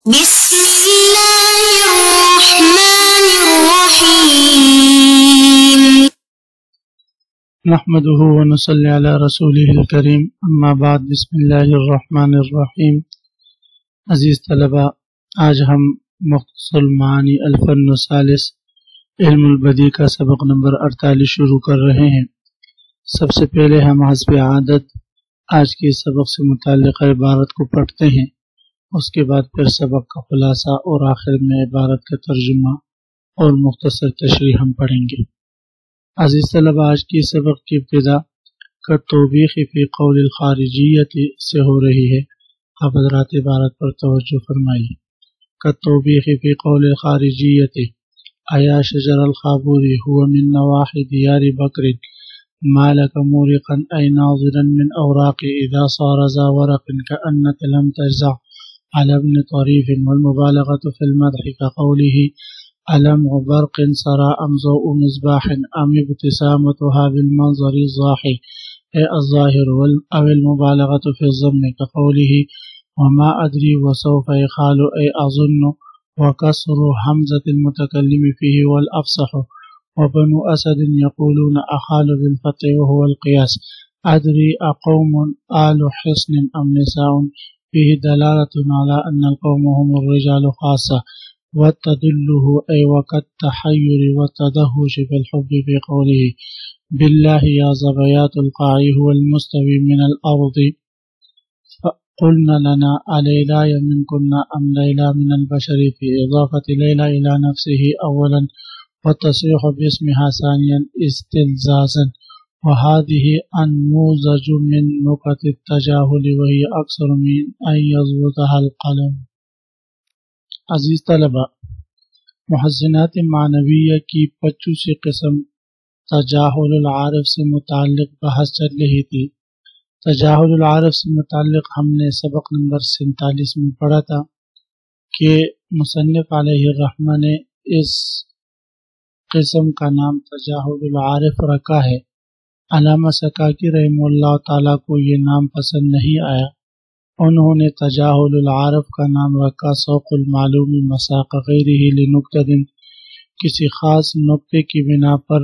بسم الله الرحمن الرحيم نحمده ونصلي على رسوله الكريم اما بعد بسم الله الرحمن الرحیم۔ عزیز طلبہ، آج ہم مختصر المعانی الفن الثالث علم البدیع کا سبق نمبر 48 شروع کر رہے ہیں۔ سب سے پہلے ہم حسب عادت آج کے سبق سے متعلقہ عبارت کو پڑھتے ہیں، اس کے بعد پھر سبق کا خلاصہ اور آخر میں عبارت کا ترجمہ اور مختصر تشریح ہم پڑھیں گے۔ عزیز طلبہ، آج کی سبق کی ابتدا کالتوبیخ فی قول الخارجیت سے ہو رہی ہے۔ آپ حضرات عبارت پر توجہ فرمائیے۔ کالتوبیخ فی قول الخارجیت آیا شجر الخابور هو من نواحی دیار بکر ما لک مورقا ای ناظرا من اوراق اذا صار ذا ورق کأنک لم تجزع على ابن طریف والمبالغة في المدح كقوله ألم برق سرى أم ضوء مصباح أم ابتسامتها بالمنظر الضاحي أي الظاهر أو المبالغة في الضم كقوله وما أدري وسوف يخال أي أظن وكسر همزة المتكلم فيه والأفصح وبنو أسد يقولون أخال بالفتح وهو القياس أدري أقوم آل حصن أم نساء فيه دلالة على أن القوم هم الرجال خاصة وتدله أي وكالتحير والتدهش في الحب في قوله بالله يا ظبيات القاعي هو المستوي من الأرض فقلنا لنا أليلاي منكن أم ليلى من البشر في إضافة ليلى إلى نفسه أولا والتصريح باسمها ثانيا استلزازا وهذه أنموذج من نكت التجاهل وهي أكثر من أن يضبطها القلم۔ عزیز طلبہ، محسنات معنویہ کی 25 قسم تجاہل العارف سے متعلق بحث چل رہی تھی۔ تجاہل العارف سے متعلق ہم نے سبق نمبر 47 میں پڑھا تھا کہ مصنف علیہ الرحمہ نے اس قسم کا نام تجاہل العارف رکھا ہے۔ علامہ سکاکی رحمہ اللہ تعالیٰ کو یہ نام پسند نہیں آیا، انہوں نے تجاہل العارف کا نام رکھا سوق المعلوم مساق غیرہ لنکتۃ، کسی خاص نقطے کی بنا پر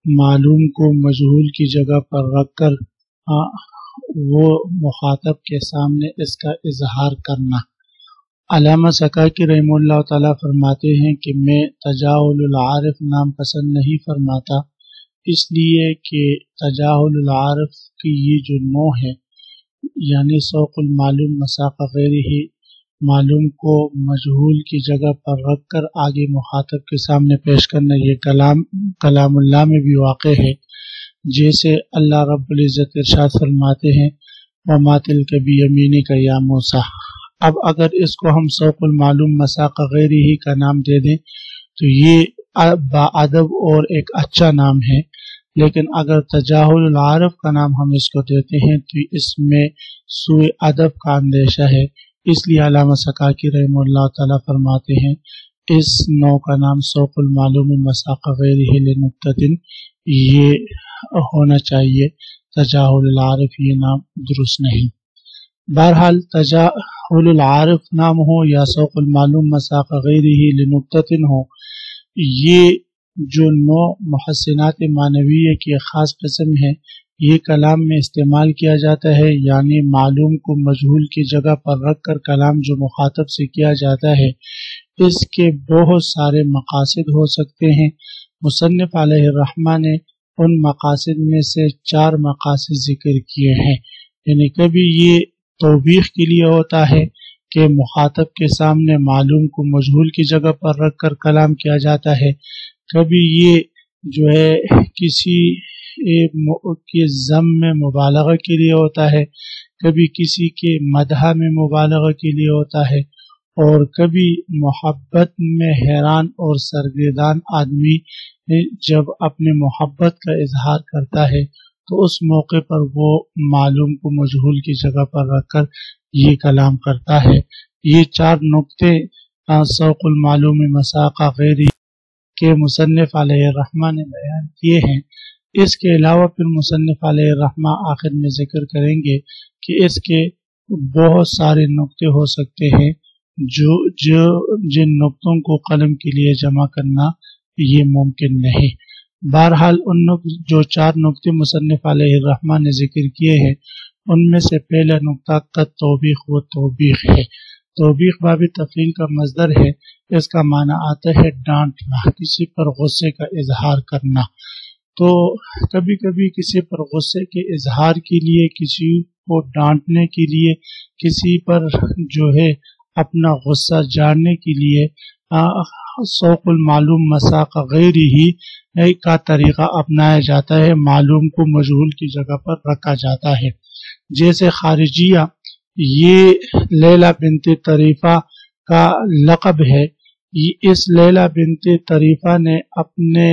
معلوم کو مجہول کی جگہ پر رکھ کر وہ مخاطب کے سامنے اس کا اظہار کرنا۔ علامہ سکاکی رحمہ اللہ تعالیٰ فرماتے ہیں کہ میں تجاہل العارف نام پسند نہیں فرماتا، اس لیے کہ تجاہل العارف کی یہ جو نوع ہے، یعنی سوق المعلوم مساق غیرہ، معلوم کو مجہول کی جگہ پر رکھ کر آگے مخاطب کے سامنے پیش کرنا، یہ کلام اللہ میں بھی واقع ہے، جیسے اللہ رب العزت ارشاد فرماتے ہیں وَمَا تِلْكَ بِيَمِينِكَ يَا مُوسیٰ۔ اب اگر اس کو ہم سوق المعلوم مساق غیرہ کا نام دے دیں تو یہ باادب اور ایک اچھا نام ہے، لیکن اگر تجاہل العارف کا نام ہم اس کو دیتے ہیں تو اس میں سوء ادب کا اندیشہ ہے، اس لیے علامہ سکاکی رحمہ اللہ تعالیٰ فرماتے ہیں اس نوع کا نام سوق المعلوم مساق غیرہ لنکتۃ یہ ہونا چاہیے، تجاہل العارف یہ نام درست نہیں۔ بہرحال تجاہل العارف نام ہو یا سوق المعلوم مساق غیرہ لنکتۃ ہو، یہ جو نوع محسنات معنویہ کی خاص قسم ہے، یہ کلام میں استعمال کیا جاتا ہے، یعنی معلوم کو مجہول کی جگہ پر رکھ کر کلام جو مخاطب سے کیا جاتا ہے، اس کے بہت سارے مقاصد ہو سکتے ہیں۔ مصنف علیہ الرحمہ نے ان مقاصد میں سے 4 مقاصد ذکر کیے ہیں، یعنی کبھی یہ توبیخ کے لیے ہوتا ہے کہ مخاطب کے سامنے معلوم کو مجہول کی جگہ پر رکھ کر کلام کیا جاتا ہے، کبھی یہ جو ہے کسی کے ذم میں مبالغہ کے لیے ہوتا ہے، کبھی کسی کے مدح میں مبالغہ کے لیے ہوتا ہے، اور کبھی محبت میں حیران اور سرگردان آدمی جب اپنے محبت کا اظہار کرتا ہے تو اس موقع پر وہ معلوم کو مجہول کی جگہ پر رکھ کر یہ کلام کرتا ہے۔ یہ 4 نقطے سوق المعلوم مساق غیرہ کے مصنف علیہ الرحمہ نے بیان کیے ہیں۔ اس کے علاوہ پھر مصنف علیہ الرحمہ آخر میں ذکر کریں گے کہ اس کے بہت سارے نقطے ہو سکتے ہیں جن نقطوں کو قلم کے لیے جمع کرنا یہ ممکن نہیں۔ بہرحال جو 4 نقطے مصنف علیہ الرحمہ نے ذکر کیے ہیں ان میں سے پہلا نقطہ قد توبیخ و توبیخ ہے۔ توبیخ باب تفعیل کا مصدر ہے، اس کا معنی آتا ہے ڈانٹنا، کسی پر غصے کا اظہار کرنا۔ تو کبھی کبھی کسی پر غصے کے اظہار کے لیے، کسی کو ڈانٹنے کے لیے، کسی پر جو ہے اپنا غصہ جاننے کے لیے سوق المعلوم مساق غیر ہی کا طریقہ اپنایا جاتا ہے، معلوم کو مجہول کی جگہ پر رکھا جاتا ہے۔ جیسے خارجیہ، یہ لیلہ بنت طریفہ کا لقب ہے۔ اس لیلہ بنت طریفہ نے اپنے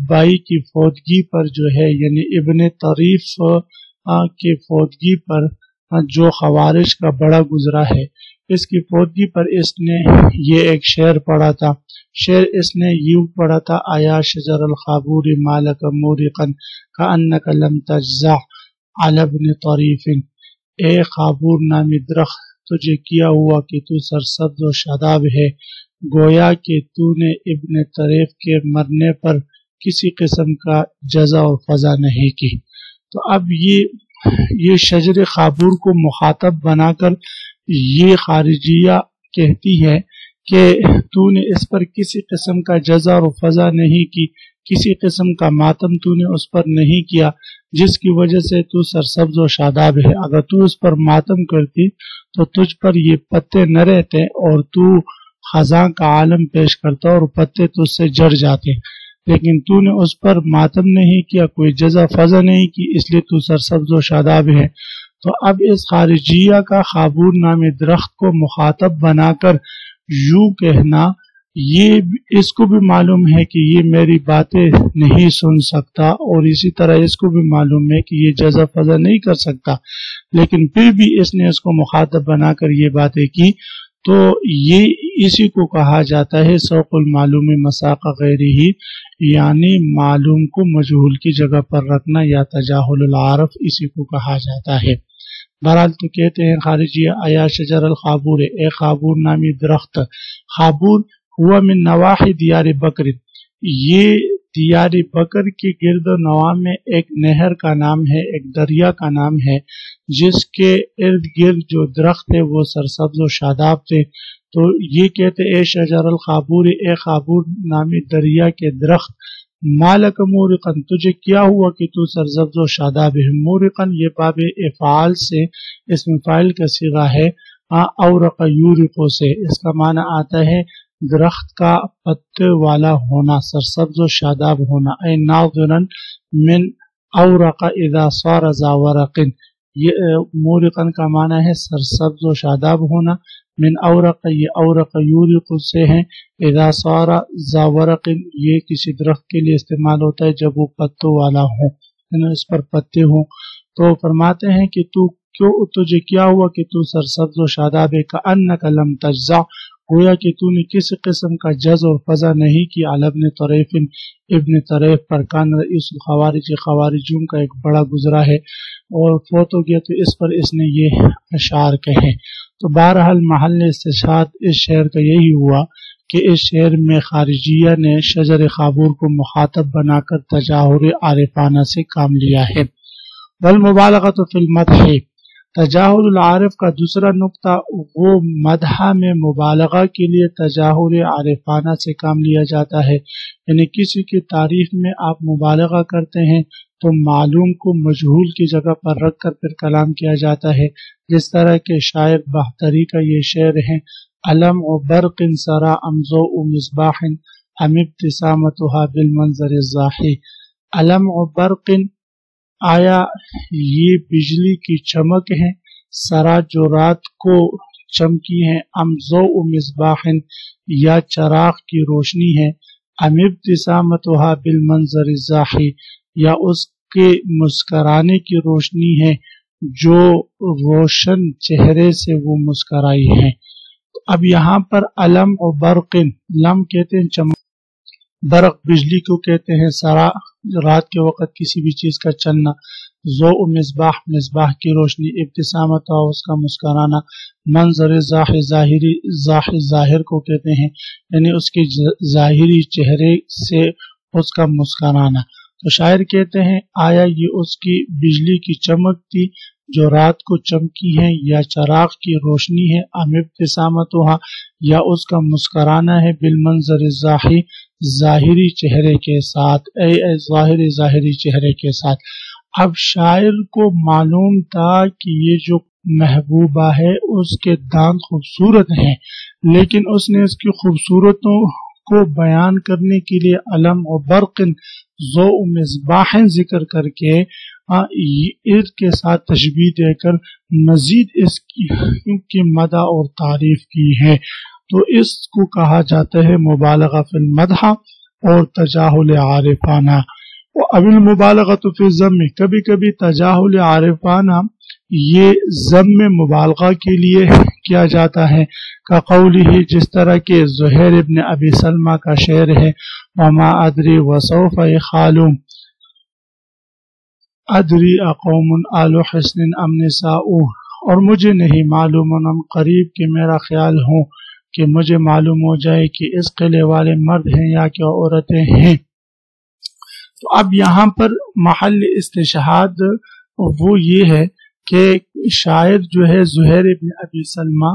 بھائی کی فوتگی پر جو ہے، یعنی ابن طریف کے فوتگی پر جو خوارج کا بڑا گزرا ہے، اس کی فوتگی پر اس نے یہ ایک شعر پڑھا تھا۔ شعر اس نے یوں پڑھا تھا: آیا شجر الخابور مالک مورقا کأنک لم تجزع علی ابن طریف، اے خابور نامی درخت، تجھے کیا ہوا کہ تو سرسبز و شاداب ہے، گویا کہ تو نے ابن طریف کے مرنے پر کسی قسم کا جزا و فضا نہیں کی۔ تو اب یہ شجر خابور کو مخاطب بنا کر یہ خارجیہ کہتی ہے کہ تو نے اس پر کسی قسم کا جزا و فضا نہیں کی، کسی قسم کا ماتم تو نے اس پر نہیں کیا، جس کی وجہ سے تو سرسبز و شاداب ہے۔ اگر تو اس پر ماتم کرتی تو تجھ پر یہ پتے نہ رہتے اور تو خزاں کا عالم پیش کرتا اور پتے تجھ سے جڑ جاتے، لیکن تو نے اس پر ماتم نہیں کیا، کوئی جزا فضا نہیں کی، اس لیے تو سرسبز و شاداب ہے۔ تو اب اس خارجیہ کا خابور نامی درخت کو مخاطب بنا کر یوں کہنا، یہ اس کو بھی معلوم ہے کہ یہ میری باتیں نہیں سن سکتا، اور اسی طرح اس کو بھی معلوم ہے کہ یہ جزا فضا نہیں کر سکتا، لیکن پھر بھی اس نے اس کو مخاطب بنا کر یہ باتیں کی، تو یہ اسی کو کہا جاتا ہے سوق المعلوم مساق غیرہ، یعنی معلوم کو مجہول کی جگہ پر رکھنا یا تجاہل العارف، اسی کو کہا جاتا ہے۔ بہرحال تو کہتے ہیں خارجیہ: آیا شجر الخابور، اے خابور نامی درخت۔ خابور ہوا من نواحی دیار بکر، یہ دیار بکر کے گرد و نواح میں ایک نہر کا نام ہے، ایک دریا کا نام ہے، جس کے ارد گرد جو درخت تھے وہ سرسبز و شاداب تھے۔ تو یہ کہتے اے شجر الخابور، اے خابور نامی دریا کے درخت، مالک مورقن، تجھے کیا ہوا کہ تو سرسبز و شاداب ہے۔ مورقن یہ باب افعال سے اسم فاعل کا صیغہ ہے، اورق یورق سے، اس کا معنی آتا ہے درخت کا پتے والا ہونا، سرسبز و شاداب ہونا، اے ناظرا من اورق اذا صار ذا ورق، یہ مورقن کا معنی ہے سرسبز و شاداب ہونا، من اورق یہ اورق یورق سے ہیں، اذا صار ذا ورق یہ کسی درخت کے لیے استعمال ہوتا ہے جب وہ پتوں والا ہو، یعنی اس پر پتے ہوں۔ تو فرماتے ہیں کہ تجھے کیا ہوا کہ تو سرسبز و شاداب ہے، کأنک لم تجزع، گویا کہ تو نے کسی قسم کا جز اور فضا نہیں کی، علی ابن طریف، ابن طریف پر، کان رئیس الخوارج، خوارجوں کا ایک بڑا گزرا ہے اور فوت ہو گیا، تو اس پر اس نے یہ اشعار کہے۔ تو بہرحال محل استشہاد اس شعر کا یہی ہوا کہ اس شعر میں خارجیہ نے شجر خابور کو مخاطب بنا کر تجاہر عارفانہ سے کام لیا ہے۔ والمبالغۃ فی المدح، تجاہل العارف کا دوسرا نقطہ وہ مدح میں مبالغہ کے لیے تجاہل عارفانہ سے کام لیا جاتا ہے، یعنی کسی کی تعریف میں آپ مبالغہ کرتے ہیں تو معلوم کو مجہول کی جگہ پر رکھ کر پھر کلام کیا جاتا ہے، جس طرح کے شاعر بہتری کا یہ شعر ہے: علم و برق سرا امزو و مصباح ام ابتسامتها بالمنظر الزاحی، علم و برق آیا یہ بجلی کی چمک ہے، سرا جو رات کو چمکی ہے، امزو و مصباح یا چراغ کی روشنی ہے، ام ابتسامتها بالمنظر الزاحی یا اس کے مسکرانے کی روشنی ہے جو روشن چہرے سے وہ مسکرائی ہے۔ اب یہاں پر علم و برق، لم کہتے ہیں چمک، برق بجلی کو کہتے ہیں، سرا رات کے وقت کسی بھی چیز کا چلنا، ضوء مصباح مصباح کی روشنی، ابتسامت اس کا مسکرانا، منظر ظاہر کو کہتے ہیں یعنی اس کے ظاہری چہرے سے اس کا مسکرانا۔ تو شاعر کہتے ہیں آیا یہ اس کی بجلی کی چمک تھی جو رات کو چمکی ہے، یا چراغ کی روشنی ہے، ام ابتسامتها یا اس کا مسکرانا ہے، بالمنظر ظاہری چہرے کے ساتھ، ظاہری چہرے کے ساتھ۔ اب شاعر کو معلوم تھا کہ یہ جو محبوبہ ہے اس کے دانت خوبصورت ہیں، لیکن اس نے اس کی خوبصورتوں کو بیان کرنے کے لیے علم و برق ضوء مصباح ذکر کر کے اس کے ساتھ تشبیہ دے کر مزید اس کی مدح اور تعریف کی ہے۔ تو اس کو کہا جاتا ہے مبالغہ فی المدح اور تجاہل عارفانہ۔ اب المبالغۃ فی الذم، کبھی کبھی تجاہل عارفانہ یہ ذم میں مبالغہ کے لیے کیا جاتا ہے، کا قولہ جس طرح کہ زہیر ابن ابی سلمہ کا شعر ہے، وما ادری وسوف یخال ادری اقوم آل حسن ام نساء، اور مجھے نہیں معلوم ان قریب کہ میرا خیال ہو کہ مجھے معلوم ہو جائے کہ اس قلعے والے مرد ہیں یا کہ عورتیں ہیں۔ تو اب یہاں پر محل استشہاد وہ یہ ہے کہ شاعر جو ہے زہیر ابن ابی سلمہ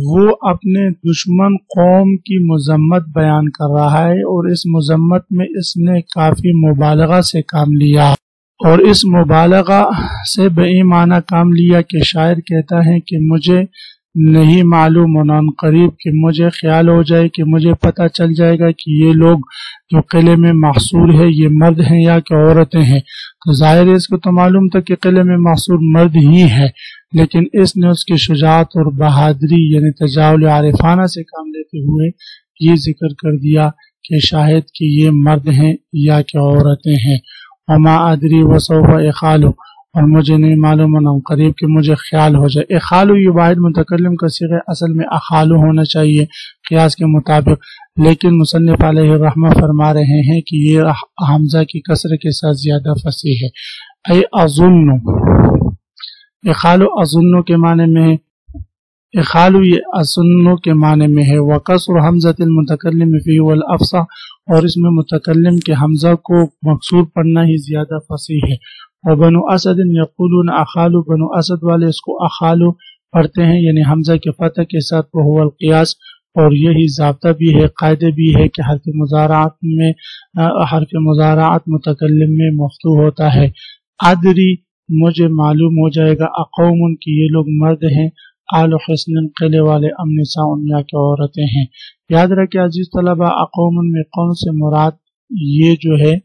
وہ اپنے دشمن قوم کی مذمت بیان کر رہا ہے، اور اس مذمت میں اس نے کافی مبالغہ سے کام لیا، اور اس مبالغہ سے بے معنی کام لیا کہ شاعر کہتا ہے کہ مجھے نہیں معلوم ان قریب کہ مجھے خیال ہو جائے کہ مجھے پتہ چل جائے گا کہ یہ لوگ جو قلعے میں محصور ہے یہ مرد ہیں یا کہ عورتیں ہیں۔ تو ظاہر ہے اس کو تو معلوم تھا کہ قلعے میں محصور مرد ہی ہے، لیکن اس نے اس کی شجاعت اور بہادری یعنی تجاہل عارفانہ سے کام لیتے ہوئے یہ ذکر کر دیا کہ شاہد کہ یہ مرد ہیں یا کہ عورتیں ہیں۔ وما ادری وسوف اخال، اور مجھے نہیں معلوم ان قریب کہ مجھے خیال ہو جائے۔ اخالو یہ واحد متکلم کا صیغہ اصل میں اخالو ہونا چاہیے قیاس کے مطابق، لیکن مصنف علیہ الرحمہ فرما رہے ہیں کہ یہ حمزہ کی کسر کے ساتھ زیادہ فصیح ہے۔ اے اظن، اخالو اظن کے معنی میں ہے، اخالو یہ اظن کے معنی میں ہے، وکسر حمزۃ المتکلم فی والافصح، اور اس میں متکلم کے حمزہ کو مکسور پڑھنا ہی زیادہ فصیح ہے۔ وبنو اسد یقولون اخالو، بنو اسد والے اس کو اخالو پڑھتے ہیں یعنی حمزہ کے فتح کے ساتھ، وہو القیاس، اور یہی ضابطہ بھی ہے، قاعدہ بھی ہے کہ حرف مضارعات متکلم میں مفتوح ہوتا ہے۔ ادری مجھے معلوم ہو جائے گا، اقوم کی یہ لوگ مرد ہیں، آل حسن قلعے والے، ام نساء یا کہ عورتیں ہیں۔ یاد رکھیں عزیز طلبہ، اقوم میں قوم سے مراد یہ جو ہے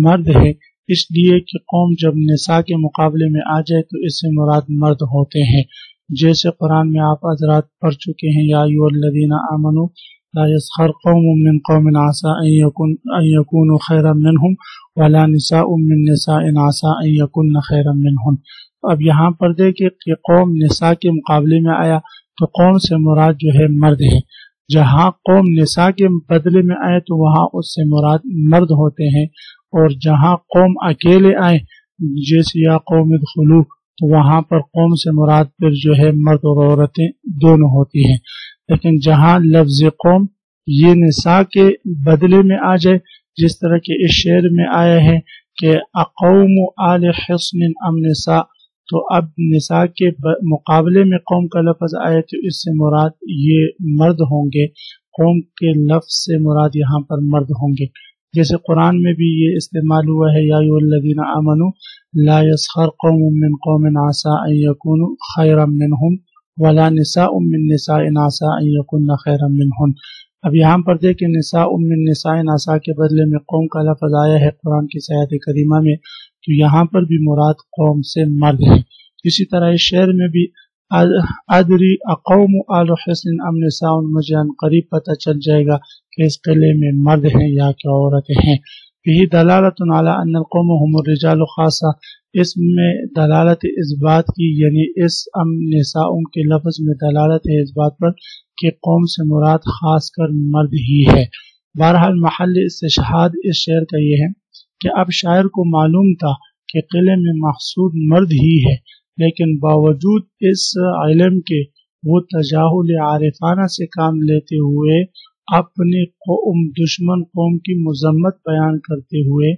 مرد ہے، اس لیے کہ قوم جب نساء کے مقابلے میں آ جائے تو اس سے مراد مرد ہوتے ہیں، جیسے قرآن میں آپ حضرات پڑھ چکے ہیں، یا ایھا الذین آمنوا لا یسخر قوم من قوم عسى ان یکونوا خیرا منهم ولا نساء من نساء عسى ان یکن خیرا منهن۔ اب یہاں پر دیکھیں کہ قوم نساء کے مقابلے میں آیا تو قوم سے مراد جو ہے مرد ہے، جہاں قوم نساء کے بدلے میں آئے تو وہاں اس سے مراد مرد ہوتے ہیں، اور جہاں قوم اکیلے آئے جیسے یا قوم ادخلوا تو وہاں پر قوم سے مراد پھر جو ہے مرد اور عورتیں دونوں ہوتی ہیں۔ لیکن جہاں لفظ قوم یہ نساء کے بدلے میں آ جائے، جس طرح کہ اس شعر میں آیا ہے کہ اقوم آل حصن ام نساء، تو اب نساء کے مقابلے میں قوم کا لفظ آئے تو اس سے مراد یہ مرد ہوں گے، قوم کے لفظ سے مراد یہاں پر مرد ہوں گے، جیسے قرآن میں بھی یہ استعمال ہوا ہے، یا ایھا الذین آمنوا لا یسخر قوم من قوم عسى ان یکونوا خیرا منهم ولا نساء من نساء عسى ان یکن خیرا منهن۔ اب یہاں پر دیکھیں نساء من نساء عسى کے بدلے میں قوم کا لفظ آیا ہے قرآن کی آیت کریمہ میں، تو یہاں پر بھی مراد قوم سے مرد ہے۔ اسی طرح اس شعر میں بھی ادری اقوم آل حسن ام نساء، مجھے ان قریب پتہ چل جائے گا کہ اس قلعے میں مرد ہیں یا کہ عورتیں ہیں۔ یہی دلالت علی ان القوم هم الرجال خاصہ، اس میں دلالت اس بات کی یعنی اس ام نساء کے لفظ میں دلالت ہے اس بات پر کہ قوم سے مراد خاص کر مرد ہی ہے۔ بہرحال محل استشہاد اس شعر کا یہ ہے کہ اب شاعر کو معلوم تھا کہ قلعے میں مقصود مرد ہی ہے، لیکن باوجود اس علم کے وہ تجاہل عارفانہ سے کام لیتے ہوئے اپنے دشمن قوم کی مذمت بیان کرتے ہوئے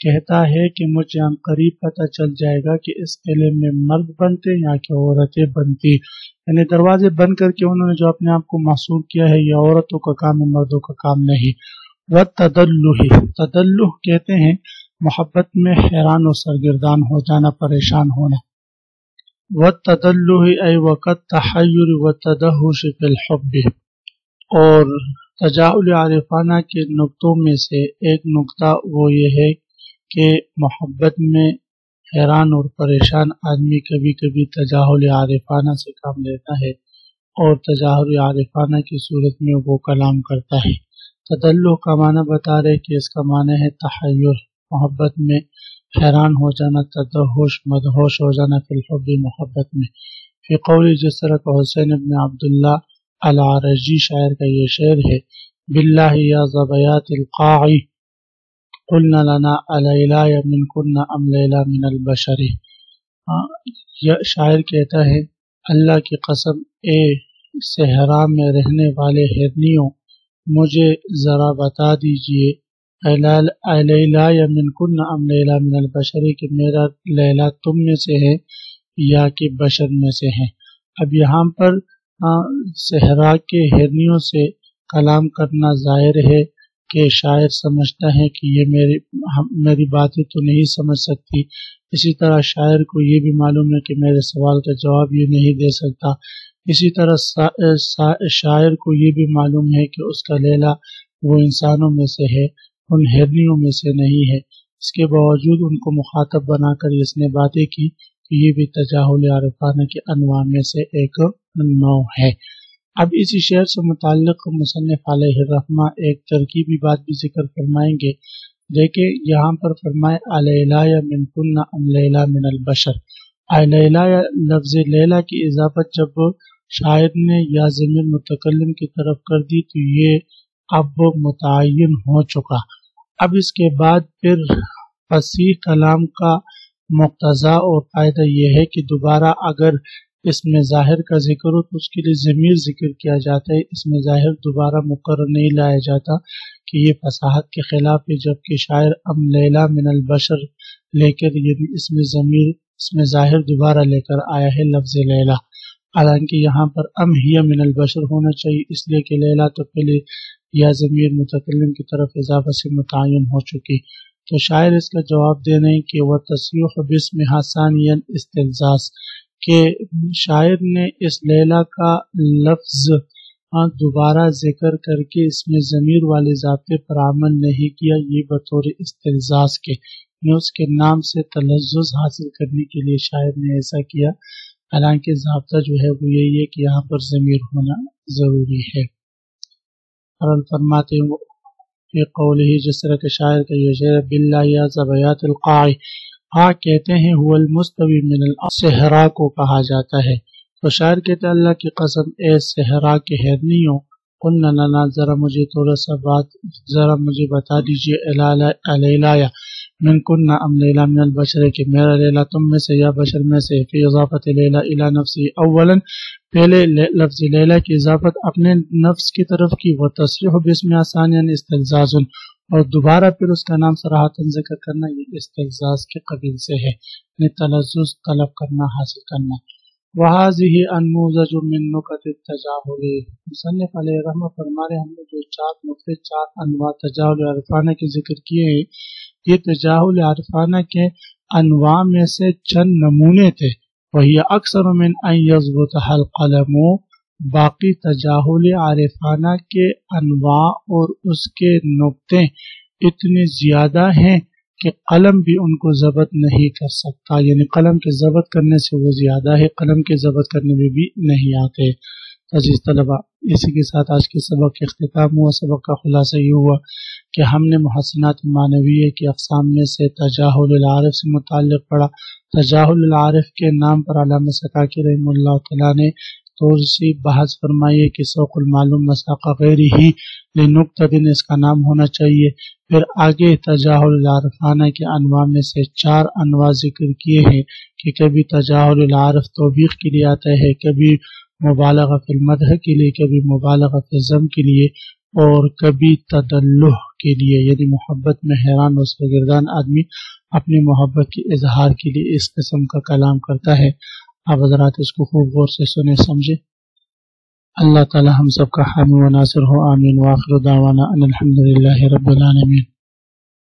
کہتا ہے کہ مجھے عن قریب پتہ چل جائے گا کہ اس قلعے میں مرد بنتے یا کہ عورتیں بنتی، یعنی دروازے بند کر کے انہوں نے جو اپنے آپ کو محصور کیا ہے یہ عورتوں کا کام ہے، مردوں کا کام نہیں۔ وَالتَّدَلُّهِ، تدلہ کہتے ہیں محبت میں حیران و سرگردان ہو جانا، پریشان ہونا۔ وَالتَّدَلُّهِ أي وقت تحیر وَالتَّدَهُّشِ فِي الْحُبِّ، اور تجاہل عارفانہ کے نقطوں میں سے ایک نقطہ وہ یہ ہے کہ محبت میں حیران اور پریشان آدمی کبھی کبھی تجاہل عارفانہ سے کام لیتا ہے اور تجاہل عارفانہ کی صورت میں وہ کلام کرتا ہے۔ تدلہ کا معنی بتا رہے کہ اس کا معنی ہے تحیر، محبت میں حیران ہو جانا، تدہش مدہوش ہو جانا، فی الحب محبت میں۔ فی قولی، جس طرح کا حسین ابن عبداللہ العرجی شاعر کا یہ شعر ہے، باللہ یا ظبیات القاعی قلنا لنا الیلا من کننا ام لیلا من البشر۔ شاعر کہتا ہے اللہ کی قسم اے صحرا میں رہنے والے ہرنیوں، مجھے ذرا بتا دیجئے الیلا من کننا ام لیلا من البشر، کہ میرا لیلا تم میں سے ہے یا کہ بشر میں سے ہے۔ اب یہاں پر صحرا کے ہرنیوں سے کلام کرنا ظاہر ہے کہ شاعر سمجھتا ہے کہ یہ میری باتیں تو نہیں سمجھ سکتی، اسی طرح شاعر کو یہ بھی معلوم ہے کہ میرے سوال کا جواب یہ نہیں دے سکتا، اسی طرح شاعر کو یہ بھی معلوم ہے کہ اس کا لیلا وہ انسانوں میں سے ہے، ان ہرنیوں میں سے نہیں ہے۔ اس کے باوجود ان کو مخاطب بنا کر اس نے باتیں کی، تو یہ بھی تجاہل عارفانہ کے انواع میں سے ایک نوع ہے۔ اب اسی شعر سے متعلق مصنف علیہ الرحمہ ایک ترکیبی بات بھی ذکر فرمائیں گے۔ دیکھیں یہاں پر فرمائے الیلا من کننا ام لیلا من البشر، الیلا لفظ لیلا کی اضافت جب شاعر نے یا ضمیر متکلم کی طرف کر دی تو یہ اب متعین ہو چکا۔ اب اس کے بعد پھر فصیح کلام کا مقتضا اور فائدہ یہ ہے کہ دوبارہ اگر اس میں ظاہر کا ذکر ہو تو اس کے لیے ضمیر ذکر کیا جاتا ہے، اس میں ظاہر دوبارہ مقرر نہیں لایا جاتا کہ یہ فصاحت کے خلاف ہے، جبکہ شاعر ام لیلا من البشر لے کر یہ اس میں ضمیر اس میں ظاہر دوبارہ لے کر آیا ہے لفظ لیلا، حالانکہ یہاں پر ام ہی من البشر ہونا چاہیے، اس لیے کہ لیلا تو پہلے یا ضمیر متکلم کی طرف اضافہ سے متعین ہو چکی۔ تو شاعر اس کا جواب دے رہے ہیں کہ وہ تصریح باسمھا ثانیا استلزاز، کہ شاعر نے اس لیلا کا لفظ دوبارہ ذکر کر کے اس میں ضمیر والے ضابطے پر عمل نہیں کیا، یہ بطور استلزاز کے اس کے نام سے تلذذ حاصل کرنے کے لیے شاعر نے ایسا کیا، حالانکہ ضابطہ جو ہے وہ یہی ہے کہ یہاں پر ضمیر ہونا ضروری ہے۔ اور فرماتے ہیں قولہ، جس طرح کے شاعر کا یہ شعر باللہ یا ظبیات القاعی، کہتے ہیں هو المستوی من الصحرا کو کہا جاتا ہے، تو شاعر کہتے ہیں اللہ کی قسم اے صحرا کے ہرنیوں، قلنا لنا، ذرا مجھے تھوڑا سا بات ذرا مجھے بتا دیجئے الیلا من کننا ام لیلا من البشر، کہ میرا لیلا تم میں سے یا بشر میں سے، فی اضافت لیلا الی نفسی، اولا پہلے لفظ لیلا کی اضافت اپنے نفس کی طرف کی، وہ تصریح باسمھا ثانیا استلزاز، اور دوبارہ پھر اس کا نام صراحتاً ذکر کرنا، یہ استلزاز کے قبیل سے ہے، یعنی تلذذ طلب کرنا، حاصل کرنا۔ وَهَذِهِ أَنْمُوذَجٌ مِّن نُكَتِ التَّجَاهُلِ، مصنف علیہ الرحمہ فرما رہے ہم نے جو چار انواع تجاہل عارفانہ کے ذکر کیے ہیں، یہ تجاہل عارفانہ کے انواع میں سے چند نمونے تھے، وَهِيَ أَكْثَرُ مِنْ أَنْ يَضْبُطَهَا الْقَلَمُ، باقی تجاہل عارفانہ کے انواع اور اس کے نقطے اتنے زیادہ ہیں کہ قلم بھی ان کو ضبط نہیں کر سکتا، یعنی قلم کے ضبط کرنے سے وہ زیادہ ہے، قلم کے ضبط کرنے میں بھی نہیں آتے۔ عزیز طلبہ، اسی کے ساتھ آج کے سبق کے اختتام ہوا۔ سبق کا خلاصہ یہ ہوا کہ ہم نے محسنات معنویہ کی اقسام میں سے تجاہل العارف سے متعلق پڑھا۔ تجاہل العارف کے نام پر علامہ سکاکی رحمہ اللہ تعالیٰ نے تھوڑی سی بحث فرمائیے کہ سوق المعلوم مساق غیر ہی لنقطۃ اس کا نام ہونا چاہیے۔ پھر آگے تجاہل العارفانہ کے انواع میں سے 4 انواع ذکر کیے ہیں کہ کبھی تجاہل العارف توبیخ کے لیے آتا ہے، کبھی مبالغہ فی المدح کے لیے، کبھی مبالغہ فی الذم کے لیے، اور کبھی تدلہ کے لیے، یعنی محبت میں حیران و سرگردان آدمی اپنی محبت کے اظہار کے لیے اس قسم کا کلام کرتا ہے۔ آپ حضرات اس کو خوب غور سے سنیں سمجھیں۔ اللہ تعالی ہم سب کا حامی و ناصر ہو، آمین۔ وآخر دعوانا ان الحمد للہ رب العالمین۔